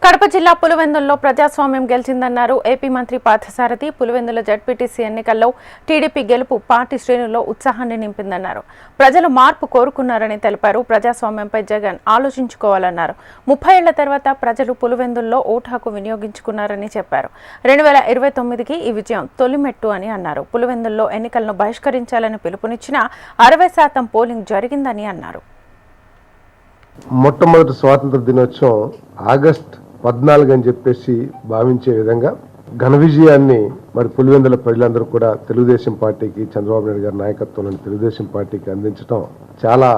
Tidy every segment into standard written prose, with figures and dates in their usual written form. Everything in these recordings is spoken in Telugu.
కడప జిల్లా పులివెందులలో ప్రజాస్వామ్యం గెలిచిందన్నారు ఏపీ మంత్రి పార్థసారథి. పులివెందుల జడ్పీటీసీ ఎన్నికల్లో టీడీపీ గెలుపు పార్టీ శ్రేణుల్లో ఉత్సాహాన్ని నింపిందన్నారు. ప్రజలు మార్పు కోరుకున్నారని తెలిపారు. ప్రజాస్వామ్యంపై జగన్ ఆలోచించుకోవాలన్నారు. 30 ఏళ్ల తర్వాత ప్రజలు పులివెందుల్లో ఓటు హక్కు వినియోగించుకున్నారని చెప్పారు. 2029కి ఈ విజయం తొలిమెట్టు అని అన్నారు. పులివెందుల్లో ఎన్నికలను బహిష్కరించాలని పిలుపునిచ్చిన 60% పోలింగ్ జరిగిందని అన్నారు. మొట్టమొదటి స్వాతంత్ర దినోత్సవం ఆగస్టు 14 అని చెప్పేసి భావించే విధంగా ఘన విజయాన్ని మరి పులివెందుల ప్రజలందరూ కూడా తెలుగుదేశం పార్టీకి, చంద్రబాబు నాయుడు గారి నాయకత్వంలోని తెలుగుదేశం పార్టీకి అందించడం చాలా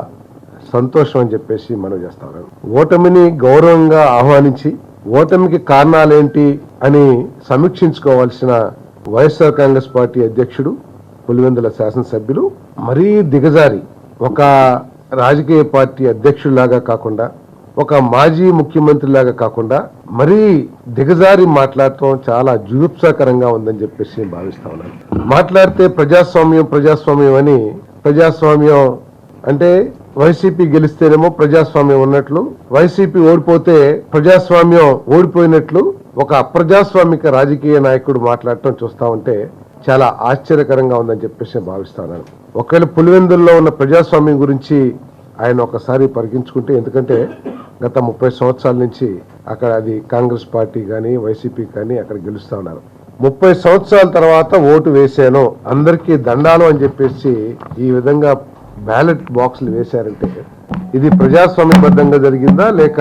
సంతోషం అని చెప్పేసి మనం చేస్తా ఉన్నాం. ఓటమిని గౌరవంగా ఆహ్వానించి ఓటమికి కారణాలేంటి అని సమీక్షించుకోవాల్సిన వైఎస్ఆర్ కాంగ్రెస్ పార్టీ అధ్యక్షుడు, పులివెందుల శాసనసభ్యులు మరీ దిగజారి ఒక రాజకీయ పార్టీ అధ్యక్షుడిలాగా కాకుండా, ఒక మాజీ ముఖ్యమంత్రి లాగా కాకుండా మరీ దిగజారి మాట్లాడటం చాలా జుగుప్సాకరంగా ఉందని చెప్పేసి నేను భావిస్తా ఉన్నాను. మాట్లాడితే ప్రజాస్వామ్యం అని, ప్రజాస్వామ్యం అంటే వైసీపీ గెలిస్తేనేమో ప్రజాస్వామ్యం ఉన్నట్లు, వైసీపీ ఓడిపోతే ప్రజాస్వామ్యం ఓడిపోయినట్లు ఒక అప్రజాస్వామిక రాజకీయ నాయకుడు మాట్లాడటం చూస్తా ఉంటే చాలా ఆశ్చర్యకరంగా ఉందని చెప్పేసి నేను భావిస్తున్నాను. ఒకవేళ పులివెందుల్లో ఉన్న ప్రజాస్వామ్యం గురించి ఆయన ఒకసారి పరికించుకుంటే, ఎందుకంటే గత 30 సంవత్సరాల నుంచి అక్కడ అది కాంగ్రెస్ పార్టీ కానీ వైసీపీ కానీ అక్కడ గెలుస్తా ఉన్నారు. 30 సంవత్సరాల తర్వాత ఓటు వేసాను, అందరికీ దండాలు అని చెప్పేసి ఈ విధంగా బ్యాలెట్ బాక్సులు వేశారంటే ఇది ప్రజాస్వామ్యబద్ధంగా జరిగిందా లేక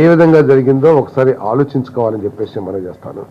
ఏ విధంగా జరిగిందో ఒకసారి ఆలోచించుకోవాలని చెప్పేసి మనం చేస్తాను.